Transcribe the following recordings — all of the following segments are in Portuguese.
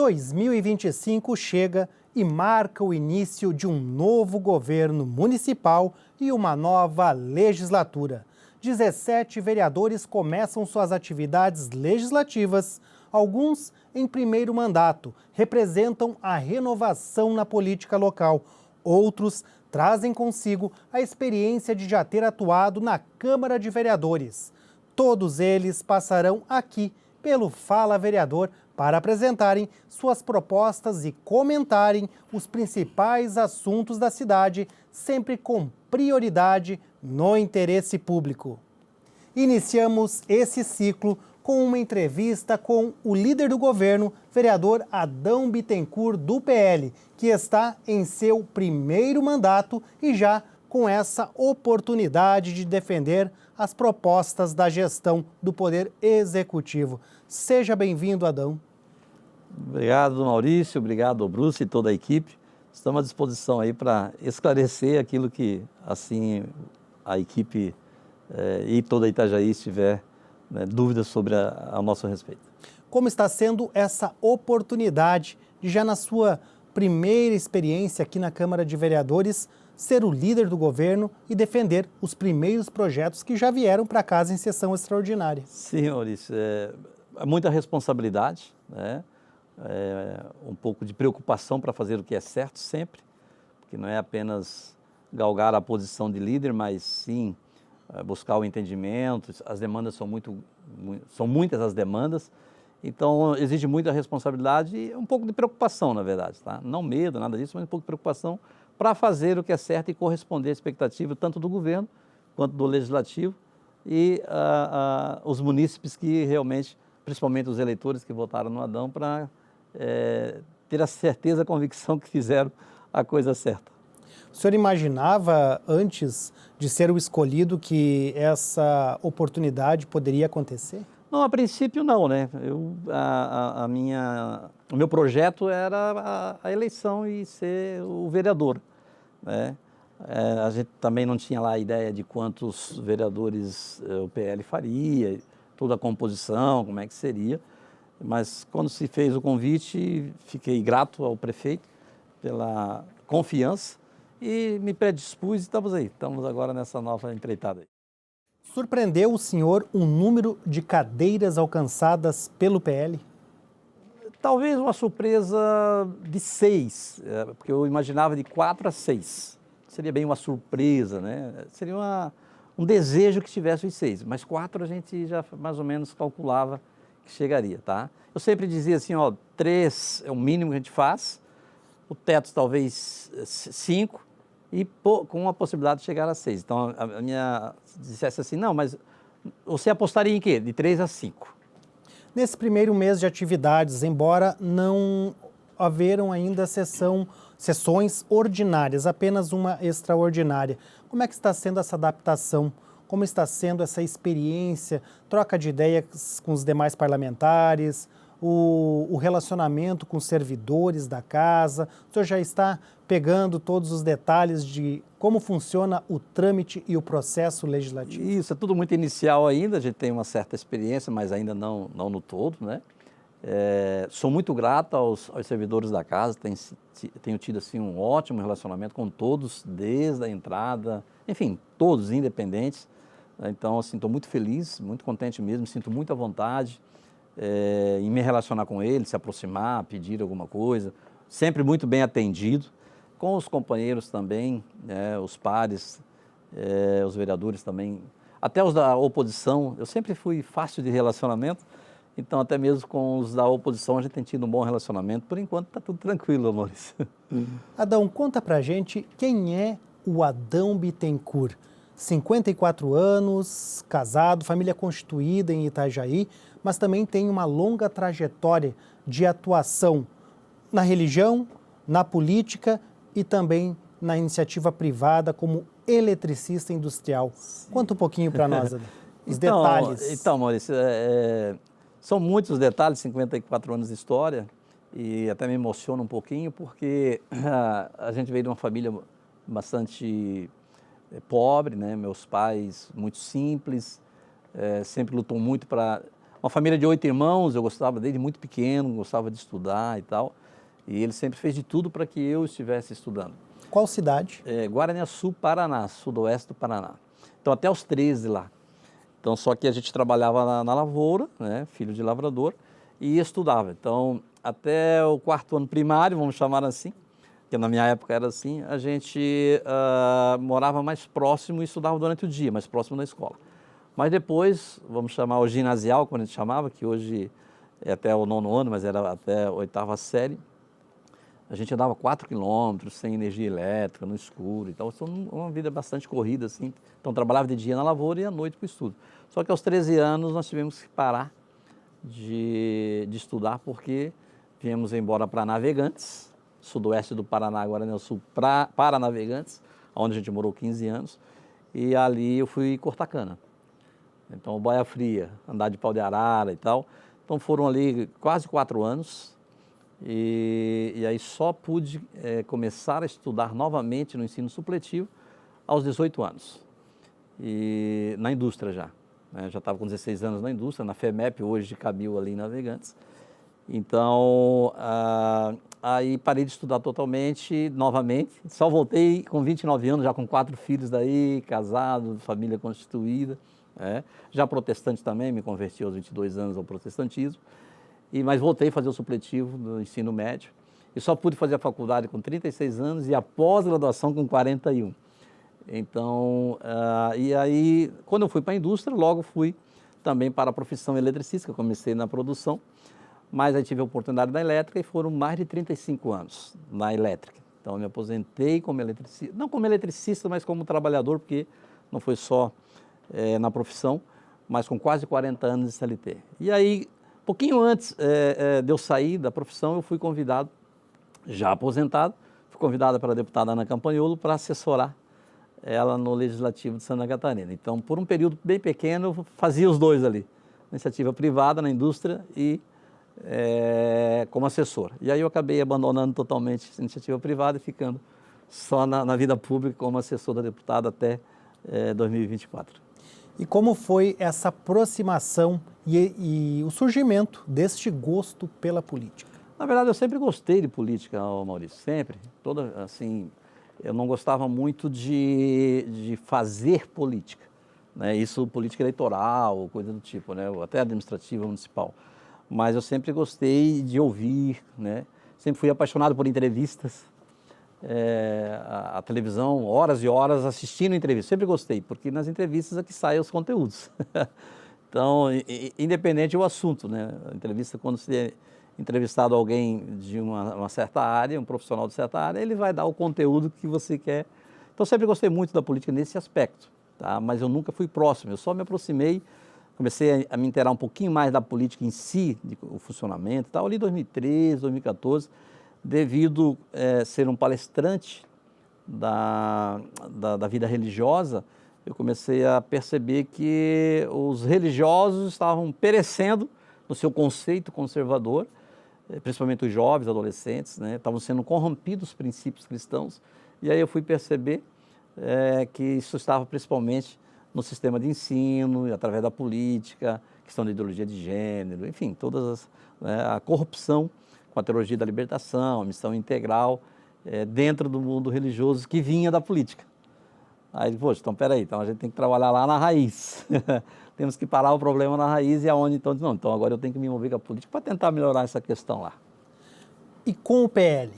2025 chega e marca o início de um novo governo municipal e uma nova legislatura. 17 vereadores começam suas atividades legislativas. Alguns em primeiro mandato representam a renovação na política local. Outros trazem consigo a experiência de já ter atuado na Câmara de Vereadores. Todos eles passarão aqui pelo Fala Vereador para apresentarem suas propostas e comentarem os principais assuntos da cidade, sempre com prioridade no interesse público. Iniciamos esse ciclo com uma entrevista com o líder do governo, vereador Adão Bittencourt, do PL, que está em seu primeiro mandato e já com essa oportunidade de defender as propostas da gestão do Poder Executivo. Seja bem-vindo, Adão. Obrigado, Maurício, obrigado, Bruce e toda a equipe. Estamos à disposição aí para esclarecer aquilo que, assim, a equipe e toda a Itajaí tiver dúvidas sobre a nosso respeito. Como está sendo essa oportunidade de, já na sua primeira experiência aqui na Câmara de Vereadores, ser o líder do governo e defender os primeiros projetos que já vieram para casa em sessão extraordinária? Sim, Maurício, é muita responsabilidade, né? Um pouco de preocupação para fazer o que é certo sempre, porque não é apenas galgar a posição de líder, mas sim buscar o entendimento. As demandas são muitas as demandas, então exige muita responsabilidade e um pouco de preocupação, na verdade, tá? Não medo, nada disso, mas um pouco de preocupação para fazer o que é certo e corresponder à expectativa tanto do governo quanto do legislativo e os munícipes que realmente, principalmente os eleitores que votaram no Adão, para ter a certeza, a convicção que fizeram a coisa certa. O senhor imaginava, antes de ser o escolhido, que essa oportunidade poderia acontecer? Não, a princípio não, né? O meu projeto era a eleição e ser o vereador, né? A gente também não tinha lá a ideia de quantos vereadores o PL faria, toda a composição, como é que seria. Mas quando se fez o convite, fiquei grato ao prefeito pela confiança e me predispus e estamos agora nessa nova empreitada. Surpreendeu o senhor o número de cadeiras alcançadas pelo PL? Talvez uma surpresa de 6, porque eu imaginava de 4 a 6. Seria bem uma surpresa, né? Seria um desejo que tivesse os 6, mas 4 a gente já mais ou menos calculava que chegaria, tá? Eu sempre dizia assim, 3 é o mínimo que a gente faz, o teto talvez 5 e com a possibilidade de chegar a 6. Então, a minha dissesse assim, não, mas você apostaria em quê? De 3 a 5. Nesse primeiro mês de atividades, embora não haveram ainda sessões ordinárias, apenas uma extraordinária, como é que está sendo essa adaptação? Como está sendo essa experiência, troca de ideias com os demais parlamentares, o relacionamento com os servidores da casa? O senhor já está pegando todos os detalhes de como funciona o trâmite e o processo legislativo? Isso, é tudo muito inicial ainda, a gente tem uma certa experiência, mas ainda não no todo, né? Sou muito grato aos servidores da casa, tenho tido assim, um ótimo relacionamento com todos, desde a entrada, enfim, todos independentes. Então, assim, estou muito feliz, muito contente mesmo, sinto muita vontade em me relacionar com eles, se aproximar, pedir alguma coisa, sempre muito bem atendido, com os companheiros também, os pares, os vereadores também, até os da oposição, eu sempre fui fácil de relacionamento, então até mesmo com os da oposição a gente tem tido um bom relacionamento, por enquanto está tudo tranquilo, Maurício. Adão, conta pra gente quem é o Adão Bittencourt. 54 anos, casado, família constituída em Itajaí, mas também tem uma longa trajetória de atuação na religião, na política e também na iniciativa privada como eletricista industrial. Sim. Conta um pouquinho para nós, Adão, os detalhes. Então, Maurício, são muitos os detalhes, 54 anos de história, e até me emociona um pouquinho, porque a gente veio de uma família bastante pobre, né? Meus pais muito simples, sempre lutou muito para Uma família de 8 irmãos, eu gostava desde muito pequeno, gostava de estudar e tal. E ele sempre fez de tudo para que eu estivesse estudando. Qual cidade? Guaraniaçu, Paraná, sudoeste do Paraná. Então, até os 13 lá. Então, só que a gente trabalhava na lavoura, né, filho de lavrador, e estudava. Então, até o 4º ano primário, vamos chamar assim, que na minha época era assim, a gente morava mais próximo e estudava durante o dia, mais próximo da escola. Mas depois, vamos chamar o ginasial, como a gente chamava, que hoje é até o 9º ano, mas era até a 8ª série, a gente andava 4 quilômetros, sem energia elétrica, no escuro e tal. Foi uma vida bastante corrida, assim. Então, trabalhava de dia na lavoura e à noite para o estudo. Só que aos 13 anos nós tivemos que parar de estudar, porque viemos embora para Navegantes, sudoeste do Paraná, Guaraniaçu, para Navegantes, onde a gente morou 15 anos. E ali eu fui cortar cana. Então, boia fria, andar de pau de arara e tal. Então, foram ali quase 4 anos. E aí só pude começar a estudar novamente no ensino supletivo aos 18 anos. E na indústria já. Né? Já estava com 16 anos na indústria, na FEMEP, hoje de Cabil ali em Navegantes. Então, aí parei de estudar totalmente, novamente. Só voltei com 29 anos, já com 4 filhos daí, casado, família constituída. Já protestante também, me converti aos 22 anos ao protestantismo. Mas voltei a fazer o supletivo no ensino médio. E só pude fazer a faculdade com 36 anos e a pós-graduação com 41. Então, e aí, quando eu fui para a indústria, logo fui também para a profissão eletricista, que eu comecei na produção. Mas aí tive a oportunidade da elétrica e foram mais de 35 anos na elétrica. Então, eu me aposentei como eletricista, não como eletricista, mas como trabalhador, porque não foi só na profissão, mas com quase 40 anos de CLT. E aí, pouquinho antes de eu sair da profissão, eu fui convidado, já aposentado, fui convidado pela deputada Ana Campanholo para assessorar ela no Legislativo de Santa Catarina. Então, por um período bem pequeno, eu fazia os dois ali, iniciativa privada na indústria e como assessor. E aí eu acabei abandonando totalmente a iniciativa privada e ficando só na vida pública como assessor da deputada até 2024. E como foi essa aproximação e o surgimento deste gosto pela política? Na verdade, eu sempre gostei de política, Maurício, sempre. Assim, eu não gostava muito de fazer política, né? Isso, política eleitoral, coisa do tipo, né? Até administrativa, municipal. Mas eu sempre gostei de ouvir, né? Sempre fui apaixonado por entrevistas. A televisão, horas e horas assistindo entrevistas, sempre gostei, porque nas entrevistas é que saem os conteúdos. Então, independente do assunto, né? A entrevista, quando você é entrevistado alguém de uma certa área, um profissional de certa área, ele vai dar o conteúdo que você quer. Então, sempre gostei muito da política nesse aspecto, tá? Mas eu nunca fui próximo, eu só me aproximei, comecei a me inteirar um pouquinho mais da política em si, o funcionamento e tal, ali em 2013, 2014, devido ser um palestrante da vida religiosa, eu comecei a perceber que os religiosos estavam perecendo no seu conceito conservador, principalmente os jovens, adolescentes, né? Estavam sendo corrompidos os princípios cristãos, e aí eu fui perceber que isso estava principalmente no sistema de ensino, através da política, questão da ideologia de gênero, enfim, a corrupção com a teologia da libertação, a missão integral, dentro do mundo religioso que vinha da política. Aí, poxa, então peraí, então a gente tem que trabalhar lá na raiz. Temos que parar o problema na raiz e aonde então, não, então agora eu tenho que me envolver com a política para tentar melhorar essa questão lá. E com o PL,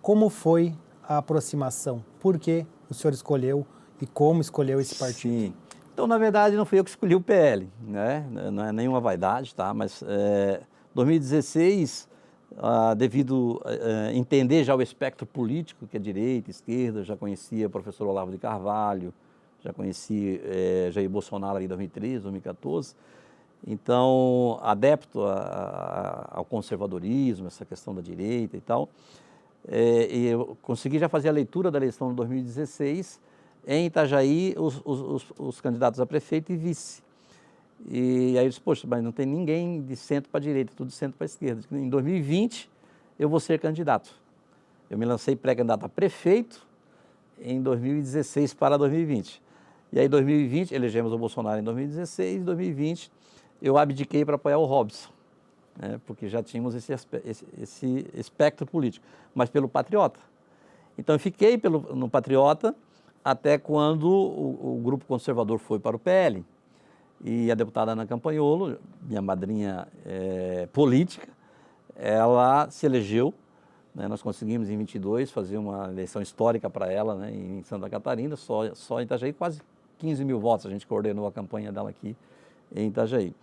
como foi a aproximação? Por que o senhor escolheu e como escolheu esse partido? Sim. Então, na verdade, não fui eu que escolhi o PL, né? Não é nenhuma vaidade, tá? Mas 2016, devido a entender já o espectro político, que é direita, esquerda, já conhecia o professor Olavo de Carvalho, já conheci Jair Bolsonaro ali em 2013, 2014. Então, adepto ao conservadorismo, essa questão da direita e tal, e eu consegui já fazer a leitura da eleição de 2016, em Itajaí, os candidatos a prefeito e vice. E aí eu disse, poxa, mas não tem ninguém de centro para a direita, tudo de centro para a esquerda. Em 2020, eu vou ser candidato. Eu me lancei pré-candidato a prefeito em 2016 para 2020. E aí, em 2020, elegemos o Bolsonaro em 2016, em 2020, eu abdiquei para apoiar o Robson, né, porque já tínhamos esse espectro político, mas pelo Patriota. Então, eu fiquei no Patriota até quando o grupo conservador foi para o PL. E a deputada Ana Campanholo, minha madrinha política, ela se elegeu, né, nós conseguimos em 22 fazer uma eleição histórica para ela, né, em Santa Catarina, só em Itajaí, quase 15 mil votos, a gente coordenou a campanha dela aqui em Itajaí.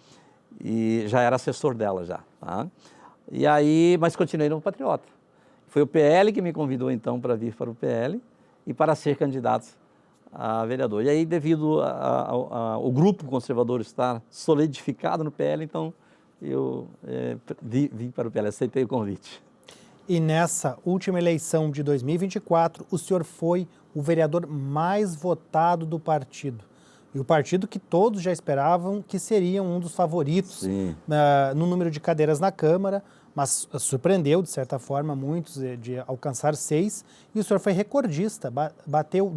E já era assessor dela já, tá? E aí, mas continuei no Patriota. Foi o PL que me convidou então para vir para o PL e para ser candidato a vereador. E aí, devido ao grupo conservador estar solidificado no PL, então eu vim para o PL, aceitei o convite. E nessa última eleição de 2024, o senhor foi o vereador mais votado do partido. E o partido que todos já esperavam que seria um dos favoritos no número de cadeiras na Câmara, mas surpreendeu, de certa forma, muitos de alcançar 6. E o senhor foi recordista, bateu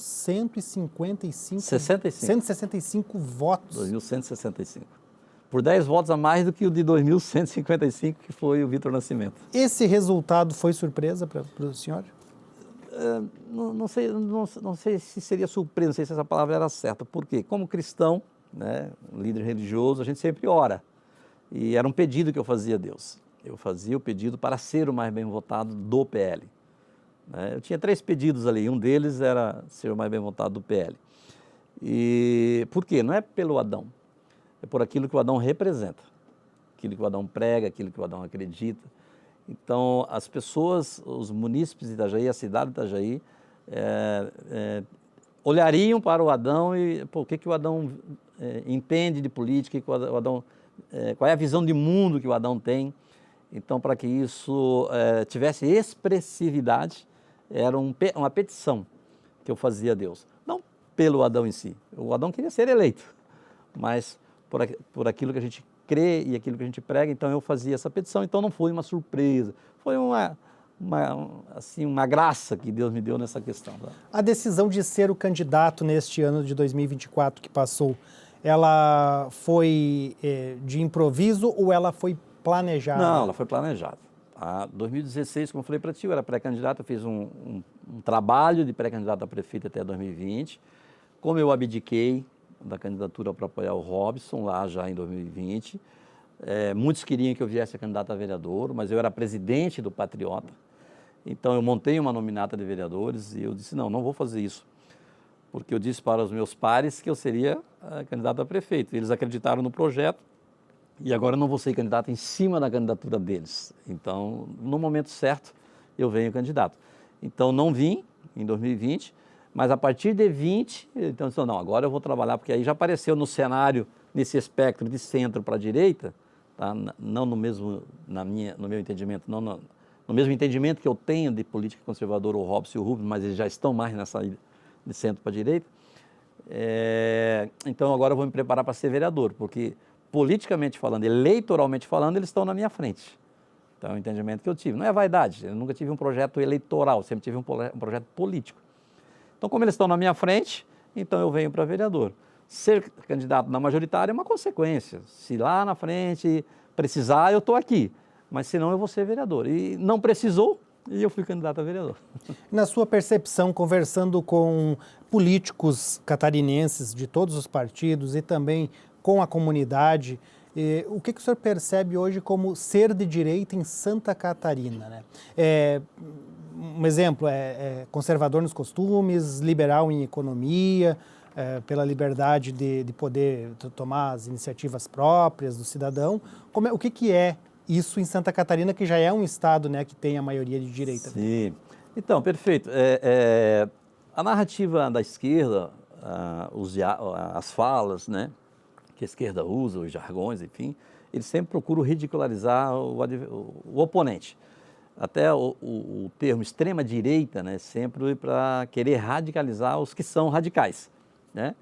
165 votos. 2.165. Por 10 votos a mais do que o de 2.155, que foi o Vitor Nascimento. Esse resultado foi surpresa para o senhor? Não sei se seria surpresa, não sei se essa palavra era certa. Por quê? Como cristão, né, líder religioso, a gente sempre ora. E era um pedido que eu fazia a Deus. Eu fazia o pedido para ser o mais bem votado do PL. Eu tinha 3 pedidos ali, um deles era ser o mais bem votado do PL. E por quê? Não é pelo Adão. É por aquilo que o Adão representa, aquilo que o Adão prega, aquilo que o Adão acredita. Então, as pessoas, os munícipes de Itajaí, a cidade de Itajaí, olhariam para o Adão e, o que o Adão entende de política, o Adão, qual é a visão de mundo que o Adão tem. Então, para que isso tivesse expressividade, era uma petição que eu fazia a Deus. Não pelo Adão em si, o Adão queria ser eleito, mas por aquilo que a gente crê e aquilo que a gente prega, então eu fazia essa petição, então não foi uma surpresa, foi uma graça que Deus me deu nessa questão. Tá? A decisão de ser o candidato neste ano de 2024 que passou, ela foi de improviso ou ela foi planejada? Não, ela foi planejada. Tá? 2016, como eu falei para ti, eu era pré-candidato, eu fiz um trabalho de pré-candidato a prefeito até 2020, como eu abdiquei da candidatura para apoiar o Robson, lá já em 2020. Muitos queriam que eu viesse a candidato a vereador, mas eu era presidente do Patriota. Então, eu montei uma nominata de vereadores e eu disse, não vou fazer isso. Porque eu disse para os meus pares que eu seria candidato a prefeito. Eles acreditaram no projeto e agora eu não vou ser candidato em cima da candidatura deles. Então, no momento certo, eu venho candidato. Então, não vim em 2020, mas a partir de 20, então, não, agora eu vou trabalhar, porque aí já apareceu no cenário, nesse espectro de centro para a direita, tá? Não no mesmo, no meu entendimento, não no mesmo entendimento que eu tenho de política conservadora, o Robson e o Rubens, mas eles já estão mais nessa de centro para a direita. Então, agora eu vou me preparar para ser vereador, porque politicamente falando, eleitoralmente falando, eles estão na minha frente. Então, é o entendimento que eu tive. Não é vaidade, eu nunca tive um projeto eleitoral, sempre tive um projeto político. Então, como eles estão na minha frente, então eu venho para vereador. Ser candidato na majoritária é uma consequência. Se lá na frente precisar, eu estou aqui. Mas senão eu vou ser vereador. E não precisou, e eu fui candidato a vereador. Na sua percepção, conversando com políticos catarinenses de todos os partidos e também com a comunidade, o que o senhor percebe hoje como ser de direita em Santa Catarina, né? Um exemplo é conservador nos costumes, liberal em economia, pela liberdade de poder tomar as iniciativas próprias do cidadão. O que é isso em Santa Catarina, que já é um estado, né, que tem a maioria de direita? Sim. Então, perfeito. A narrativa da esquerda, as falas, né, que a esquerda usa, os jargões, enfim, eles sempre procuram ridicularizar o oponente. Até o termo extrema-direita, né, sempre para querer radicalizar os que são radicais, né?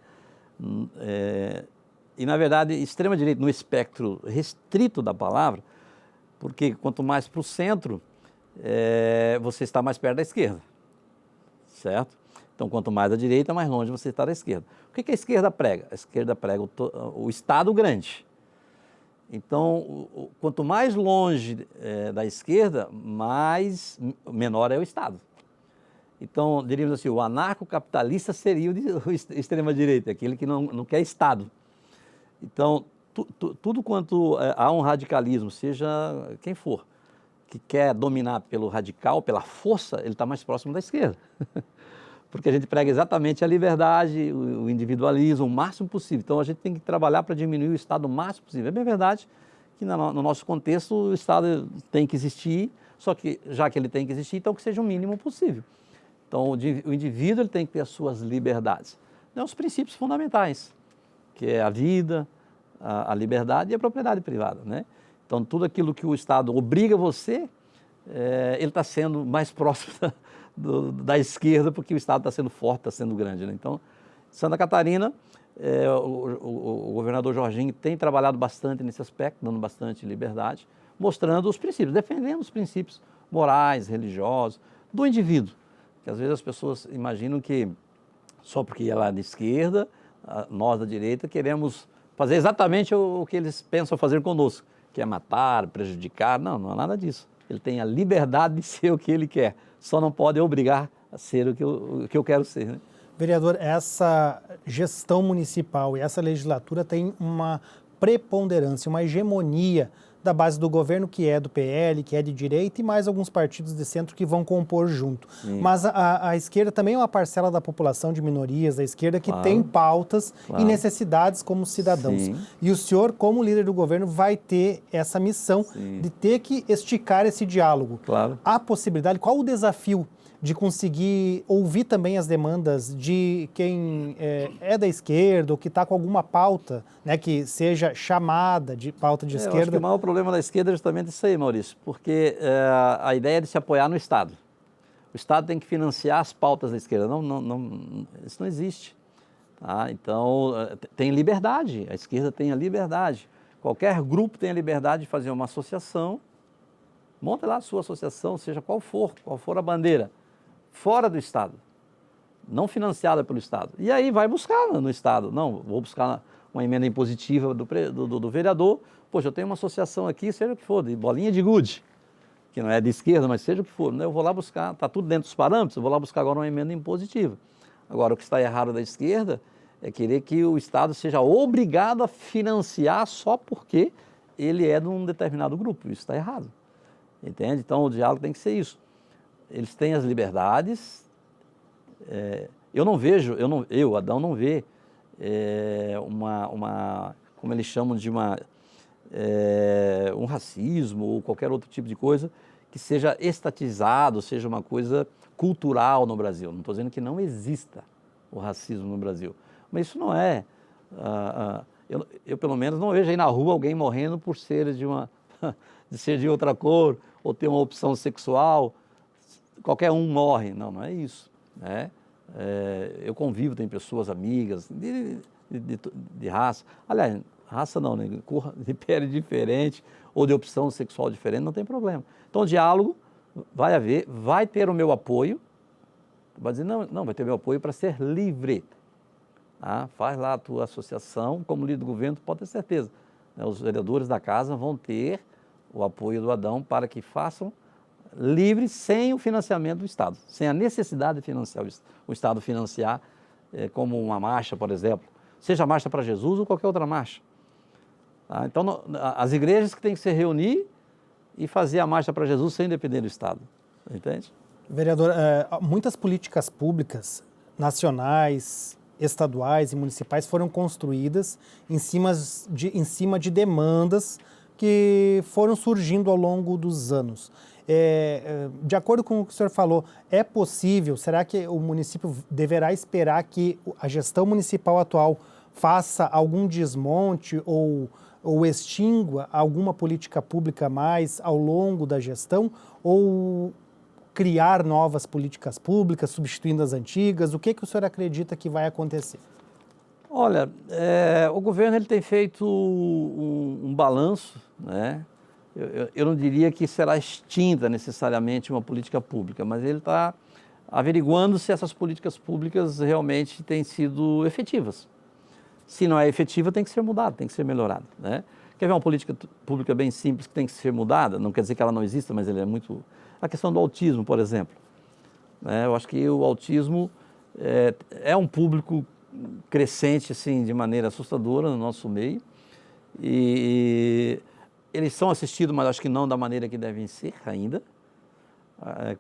E, na verdade, extrema-direita, no espectro restrito da palavra, porque quanto mais para o centro, você está mais perto da esquerda, certo? Então, quanto mais à direita, mais longe você está da esquerda. O que a esquerda prega? A esquerda prega o Estado grande, Então, quanto mais longe da esquerda, menor é o Estado. Então, diríamos assim, o anarcocapitalista seria o extrema-direita, aquele que não quer Estado. Então, tudo quanto há um radicalismo, seja quem for, que quer dominar pelo radical, pela força, ele está mais próximo da esquerda. Porque a gente prega exatamente a liberdade, o individualismo, o máximo possível. Então, a gente tem que trabalhar para diminuir o Estado o máximo possível. É bem verdade que no nosso contexto o Estado tem que existir, só que já que ele tem que existir, então que seja o mínimo possível. Então, o indivíduo ele tem que ter as suas liberdades. Né, os princípios fundamentais, que é a vida, a liberdade e a propriedade privada. Né? Então, tudo aquilo que o Estado obriga você, ele está sendo mais próximo da esquerda, porque o Estado está sendo forte, está sendo grande. Né? Então, Santa Catarina, o governador Jorginho tem trabalhado bastante nesse aspecto, dando bastante liberdade, mostrando os princípios, defendendo os princípios morais, religiosos, do indivíduo. Que às vezes as pessoas imaginam que só porque ela é de esquerda, nós da direita queremos fazer exatamente o que eles pensam fazer conosco, que é matar, prejudicar. Não é nada disso. Ele tem a liberdade de ser o que ele quer, só não pode obrigar a ser o que eu quero ser. Né? Vereador, essa gestão municipal e essa legislatura tem uma preponderância, uma hegemonia da base do governo, que é do PL, que é de direita, e mais alguns partidos de centro que vão compor junto. Sim. Mas a esquerda também é uma parcela da população de minorias, da esquerda, que tem pautas e necessidades como cidadãos. Sim. E o senhor, como líder do governo, vai ter essa missão de ter que esticar esse diálogo. Claro. Há possibilidade, qual o desafio de conseguir ouvir também as demandas de quem é da esquerda ou que está com alguma pauta, né, que seja chamada de pauta de esquerda? Eu acho que o maior problema da esquerda é justamente isso aí, Maurício, porque a ideia é de se apoiar no Estado. O Estado tem que financiar as pautas da esquerda. Isso não existe. Tá? Então, tem liberdade, a esquerda tem a liberdade. Qualquer grupo tem a liberdade de fazer uma associação, monta lá a sua associação, seja qual for a bandeira, fora do Estado, não financiada pelo Estado. E aí vai buscar no Estado. Não, vou buscar uma emenda impositiva do vereador. Poxa, eu tenho uma associação aqui, seja o que for, de bolinha de gude, que não é de esquerda, mas seja o que for. Né? Eu vou lá buscar, está tudo dentro dos parâmetros, eu vou lá buscar agora uma emenda impositiva. Agora, o que está errado da esquerda é querer que o Estado seja obrigado a financiar só porque ele é de um determinado grupo. Isso está errado. Entende? Então, o diálogo tem que ser isso. Eles têm as liberdades. Adão, não vê como eles chamam de um racismo ou qualquer outro tipo de coisa que seja estatizado, seja uma coisa cultural no Brasil. Não estou dizendo que não exista o racismo no Brasil, mas isso não é. Eu pelo menos não vejo aí na rua alguém morrendo por ser de ser de outra cor ou ter uma opção sexual. Qualquer um morre. Não é isso. Né? Eu convivo, tem pessoas amigas de raça. Aliás, raça não, né? Cor de pele diferente ou de opção sexual diferente, não tem problema. Então, o diálogo vai haver, vai ter o meu apoio. Vai dizer, não, vai ter o meu apoio para ser livre. Faz lá a tua associação, como líder do governo, tu pode ter certeza. Os vereadores da casa vão ter o apoio do Adão para que façam livre, sem o financiamento do Estado, sem a necessidade de financiar o Estado financiar, como uma marcha, por exemplo, seja a Marcha para Jesus ou qualquer outra marcha. Tá? Então, as igrejas que têm que se reunir e fazer a Marcha para Jesus sem depender do Estado. Entende? Vereador, muitas políticas públicas, nacionais, estaduais e municipais foram construídas em cima de demandas que foram surgindo ao longo dos anos. De acordo com o que o senhor falou, é possível, será que o município deverá esperar que a gestão municipal atual faça algum desmonte ou extingua alguma política pública mais ao longo da gestão, ou criar novas políticas públicas, substituindo as antigas? O que o senhor acredita que vai acontecer? Olha, o governo ele tem feito um balanço, né? Eu não diria que será extinta necessariamente uma política pública, mas ele está averiguando se essas políticas públicas realmente têm sido efetivas. Se não é efetiva, tem que ser mudado, tem que ser melhorado, né? Quer ver uma política pública bem simples que tem que ser mudada? Não quer dizer que ela não exista, mas ele é muito... A questão do autismo, por exemplo. Né? Eu acho que o autismo é um público crescente, assim, de maneira assustadora no nosso meio. E eles são assistidos, mas acho que não da maneira que devem ser ainda.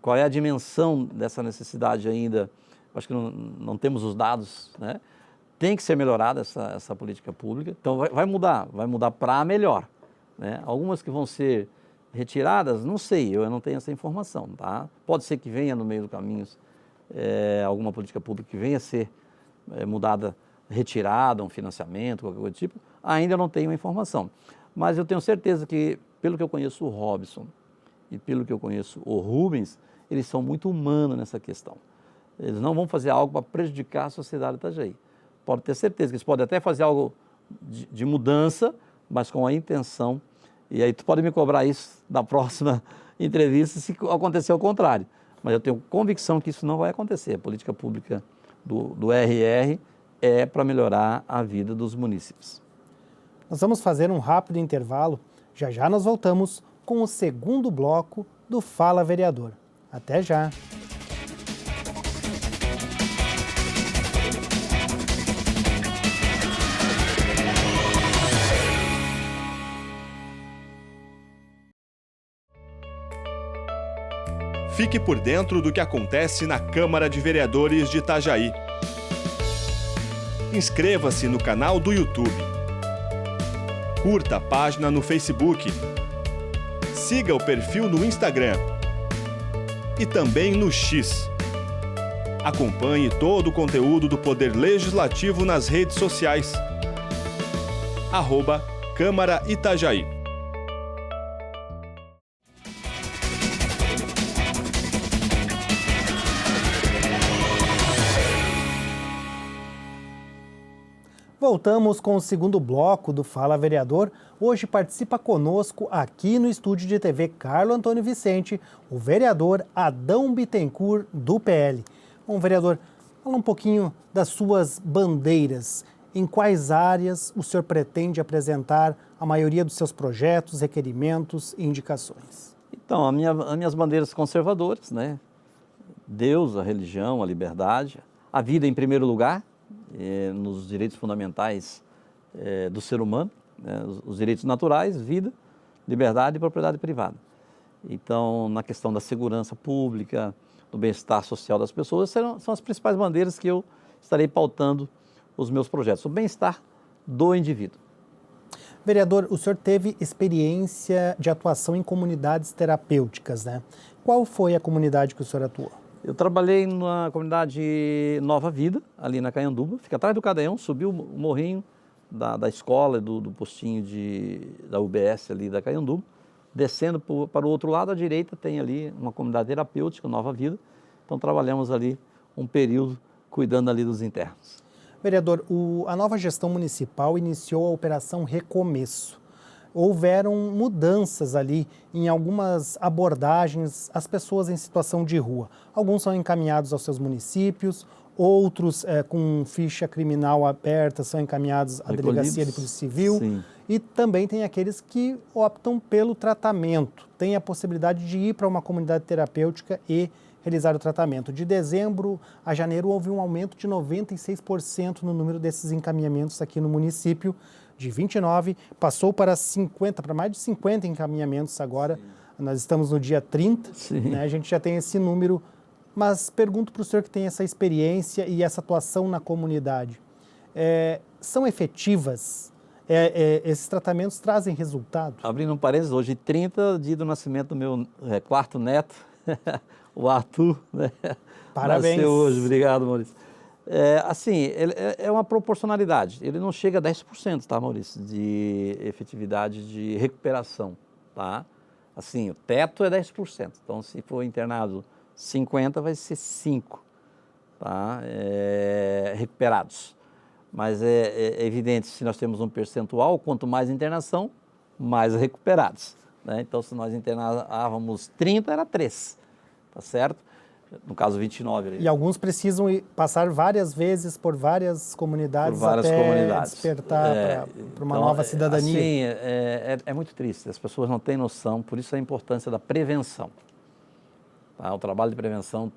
Qual é a dimensão dessa necessidade ainda? Acho que não temos os dados, né? Tem que ser melhorada essa política pública. Então, vai mudar para melhor. Né? Algumas que vão ser retiradas, não sei, eu não tenho essa informação. Tá? Pode ser que venha no meio do caminho alguma política pública que venha a ser mudada, retirada, um financiamento, qualquer coisa do tipo. Ainda não tenho a informação. Mas eu tenho certeza que, pelo que eu conheço o Robson e pelo que eu conheço o Rubens, eles são muito humanos nessa questão. Eles não vão fazer algo para prejudicar a sociedade de Itajaí. Pode ter certeza que eles podem até fazer algo de mudança, mas com a intenção. E aí tu pode me cobrar isso na próxima entrevista se acontecer o contrário. Mas eu tenho convicção que isso não vai acontecer. A política pública do RR é para melhorar a vida dos munícipes. Nós vamos fazer um rápido intervalo. Já já nós voltamos com o segundo bloco do Fala Vereador. Até já! Fique por dentro do que acontece na Câmara de Vereadores de Itajaí. Inscreva-se no canal do YouTube. Curta a página no Facebook. Siga o perfil no Instagram. E também no X. Acompanhe todo o conteúdo do Poder Legislativo nas redes sociais. @Câmara Itajaí. Voltamos com o segundo bloco do Fala Vereador. Hoje participa conosco aqui no estúdio de TV Carlo Antônio Vicente, o vereador Adão Bittencourt, do PL. Bom, vereador, fala um pouquinho das suas bandeiras. Em quais áreas o senhor pretende apresentar a maioria dos seus projetos, requerimentos e indicações? Então, as minhas bandeiras conservadoras, né? Deus, a religião, a liberdade, a vida em primeiro lugar, nos direitos fundamentais do ser humano, né, os direitos naturais, vida, liberdade e propriedade privada. Então, na questão da segurança pública, do bem-estar social das pessoas, são as principais bandeiras que eu estarei pautando os meus projetos, o bem-estar do indivíduo. Vereador, o senhor teve experiência de atuação em comunidades terapêuticas, né? Qual foi a comunidade que o senhor atuou? Eu trabalhei na comunidade Nova Vida, ali na Caianduba, fica atrás do Cadeião, subiu o morrinho da escola, do postinho da UBS ali da Caianduba, descendo para o outro lado, à direita tem ali uma comunidade terapêutica, Nova Vida, então trabalhamos ali um período cuidando ali dos internos. Vereador, a nova gestão municipal iniciou a Operação Recomeço. Houveram mudanças ali em algumas abordagens às pessoas em situação de rua. Alguns são encaminhados aos seus municípios, outros com ficha criminal aberta são encaminhados à Delegacia de Polícia Civil. Sim. E também tem aqueles que optam pelo tratamento, tem a possibilidade de ir para uma comunidade terapêutica e realizar o tratamento. De dezembro a janeiro houve um aumento de 96% no número desses encaminhamentos aqui no município. De 29, passou para 50, para mais de 50 encaminhamentos agora. Sim. Nós estamos no dia 30, né? A gente já tem esse número. Mas pergunto para o senhor que tem essa experiência e essa atuação na comunidade. São efetivas? Esses tratamentos trazem resultado? Abrindo um parênteses, hoje 30, dia do nascimento do meu quarto neto, o Arthur, né? Parabéns. Nasceu hoje, obrigado, Maurício. Assim, é uma proporcionalidade, ele não chega a 10%, tá, Maurício, de efetividade de recuperação, tá? Assim, o teto é 10%, então se for internado 50, vai ser 5, tá? Recuperados. Mas é evidente, se nós temos um percentual, quanto mais internação, mais recuperados, né? Então, se nós internávamos 30, era 3, tá certo? no caso 29. Ali. E alguns precisam passar várias vezes por várias comunidades despertar para uma nova cidadania. Assim, é muito triste, as pessoas não têm noção, por isso a importância da prevenção. Tá? O trabalho de prevenção,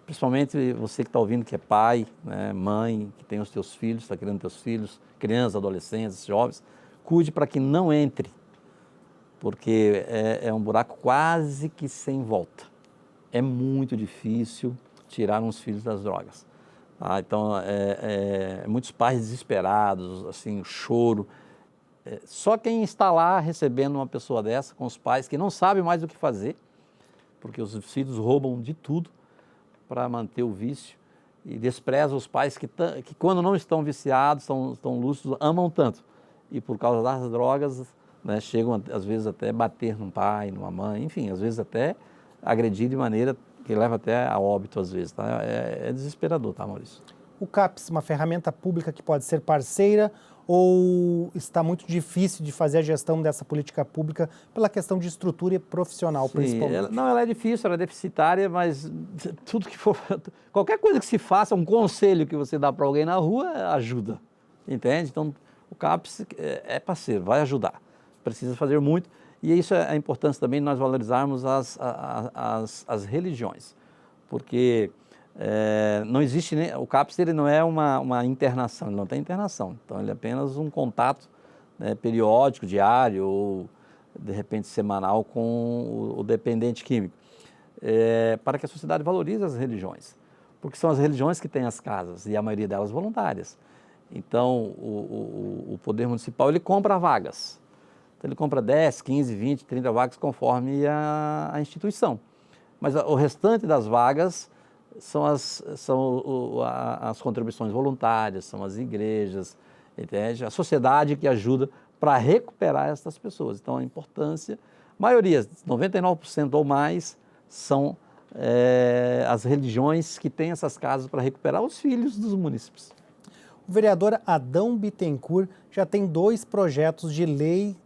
principalmente você que está ouvindo, que é pai, né, mãe, que tem os teus filhos, está criando teus filhos, crianças, adolescentes, jovens, cuide para que não entre, porque é um buraco quase que sem volta. É muito difícil tirar uns filhos das drogas. Tá? Então, muitos pais desesperados, assim, choro. Só quem está lá recebendo uma pessoa dessa, com os pais que não sabem mais o que fazer, porque os filhos roubam de tudo para manter o vício e desprezam os pais que quando não estão viciados, estão lúcidos, amam tanto. E por causa das drogas, né, chegam às vezes até bater num pai, numa mãe, enfim, às vezes até agredir de maneira que leva até a óbito às vezes, tá? É desesperador, tá, Maurício? O CAPS, uma ferramenta pública que pode ser parceira ou está muito difícil de fazer a gestão dessa política pública pela questão de estrutura profissional, principalmente? Ela é difícil, ela é deficitária, mas tudo que for, qualquer coisa que se faça, um conselho que você dá para alguém na rua, ajuda, entende? Então, o CAPS é parceiro, vai ajudar, precisa fazer muito. E isso é a importância também de nós valorizarmos as religiões, porque não existe, o CAPS ele não é uma internação, ele não tem internação, então ele é apenas um contato, né, periódico, diário ou de repente semanal com o dependente químico, para que a sociedade valorize as religiões, porque são as religiões que têm as casas e a maioria delas voluntárias. Então o poder municipal ele compra vagas. Ele compra 10, 15, 20, 30 vagas conforme a instituição. Mas o restante das vagas são as contribuições voluntárias, são as igrejas, entende? A sociedade que ajuda para recuperar essas pessoas. Então, a importância, maioria, 99% ou mais, são as religiões que têm essas casas para recuperar os filhos dos munícipes. O vereador Adão Bittencourt já tem 2 projetos de lei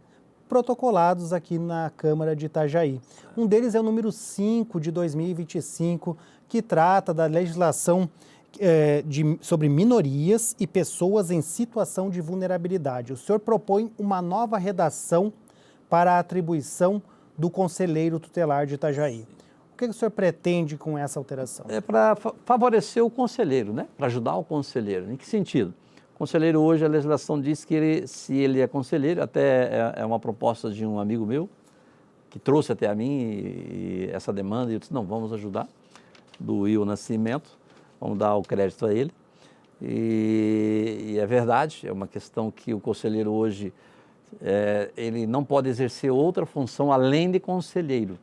protocolados aqui na Câmara de Itajaí. Um deles é o número 5 de 2025, que trata da legislação sobre minorias e pessoas em situação de vulnerabilidade. O senhor propõe uma nova redação para a atribuição do conselheiro tutelar de Itajaí. O que o senhor pretende com essa alteração? É para favorecer o conselheiro, né? Para ajudar o conselheiro. Em que sentido? Conselheiro hoje, a legislação diz que se ele é conselheiro, até é uma proposta de um amigo meu, que trouxe até a mim essa demanda, e eu disse, não, vamos ajudar, do Will Nascimento, vamos dar o crédito a ele. E é verdade, é uma questão que o conselheiro hoje, ele não pode exercer outra função além de conselheiro.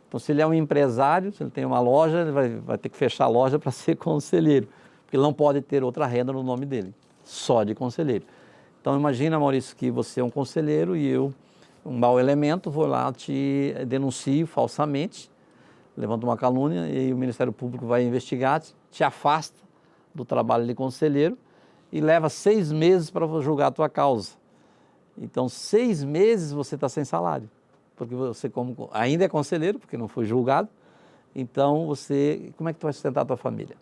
Então, se ele é um empresário, se ele tem uma loja, ele vai ter que fechar a loja para ser conselheiro, porque ele não pode ter outra renda no nome dele. Só de conselheiro. Então, imagina, Maurício, que você é um conselheiro e eu, um mau elemento, vou lá, te denuncio falsamente, levanto uma calúnia e o Ministério Público vai investigar, te afasta do trabalho de conselheiro e leva 6 meses para julgar a tua causa. Então, 6 meses você está sem salário, porque você ainda é conselheiro, porque não foi julgado, então como é que tu vai sustentar a tua família?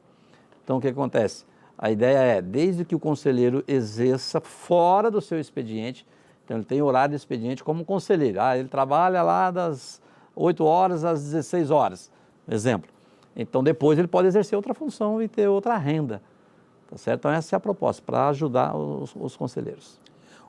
Então, o que acontece? A ideia é, desde que o conselheiro exerça fora do seu expediente, então ele tem horário de expediente como conselheiro, ele trabalha lá das 8 horas às 16 horas, exemplo. Então depois ele pode exercer outra função e ter outra renda, tá certo? Então essa é a proposta, para ajudar os conselheiros.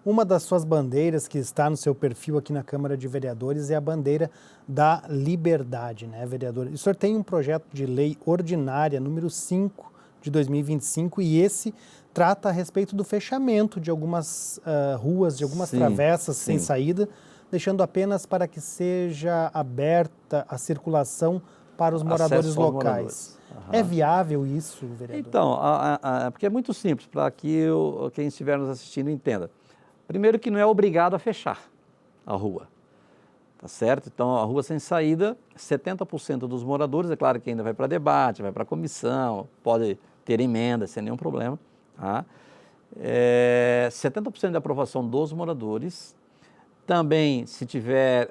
Uma das suas bandeiras que está no seu perfil aqui na Câmara de Vereadores é a bandeira da liberdade, né, vereador? O senhor tem um projeto de lei ordinária, número 5, de 2025, e esse trata a respeito do fechamento de algumas ruas, de algumas travessas sem saída, deixando apenas para que seja aberta a circulação para os moradores locais. É viável isso, vereador? Então, porque é muito simples, para que quem estiver nos assistindo entenda. Primeiro que não é obrigado a fechar a rua, tá certo? Então, a rua sem saída, 70% dos moradores, é claro que ainda vai para debate, vai para comissão, pode ter emenda sem nenhum problema, tá? 70% de aprovação dos moradores. Também, se tiver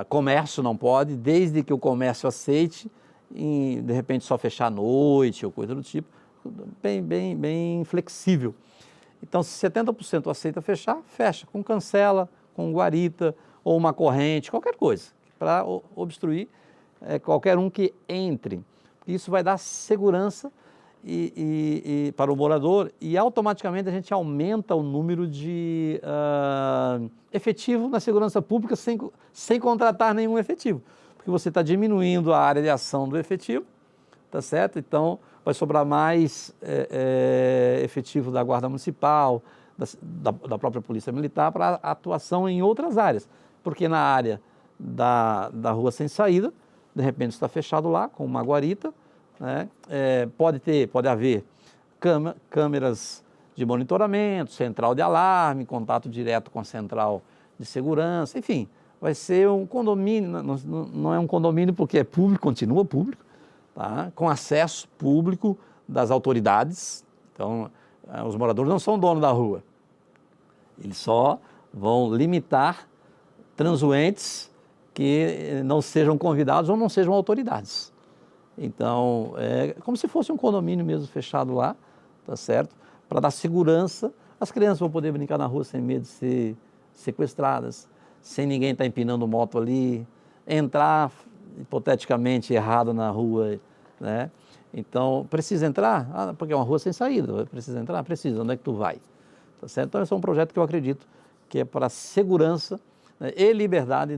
comércio, não pode, desde que o comércio aceite de repente só fechar à noite ou coisa do tipo, bem flexível. Então, se 70% aceita fechar, fecha, com cancela, com guarita ou uma corrente, qualquer coisa, para obstruir qualquer um que entre. Isso vai dar segurança para o morador e automaticamente a gente aumenta o número de efetivo na segurança pública sem contratar nenhum efetivo, porque você está diminuindo a área de ação do efetivo, tá certo? Então, vai sobrar mais efetivo da Guarda Municipal, da própria Polícia Militar para atuação em outras áreas, porque na área da rua sem saída, de repente está fechado lá com uma guarita, né? Pode haver câmeras de monitoramento, central de alarme, contato direto com a central de segurança, enfim, vai ser um condomínio, não é um condomínio porque é público, continua público, tá? Com acesso público das autoridades. Então, os moradores não são donos da rua, eles só vão limitar transuentes que não sejam convidados ou não sejam autoridades. Então, é como se fosse um condomínio mesmo fechado lá, tá certo? Para dar segurança, as crianças vão poder brincar na rua sem medo de ser sequestradas, sem ninguém estar empinando moto ali, entrar hipoteticamente errado na rua, né? Então, precisa entrar? Porque é uma rua sem saída, precisa entrar? Precisa, onde é que tu vai? Tá certo? Então, esse é um projeto que eu acredito que é para segurança, né, e liberdade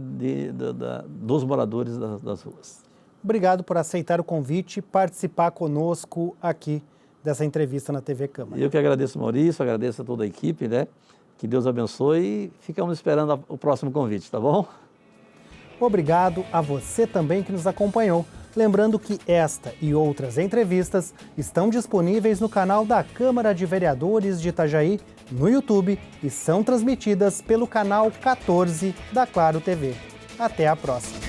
dos moradores das ruas. Obrigado por aceitar o convite e participar conosco aqui dessa entrevista na TV Câmara. Eu que agradeço, Maurício, agradeço a toda a equipe, né? Que Deus abençoe e ficamos esperando o próximo convite, tá bom? Obrigado a você também que nos acompanhou. Lembrando que esta e outras entrevistas estão disponíveis no canal da Câmara de Vereadores de Itajaí, no YouTube, e são transmitidas pelo canal 14 da Claro TV. Até a próxima!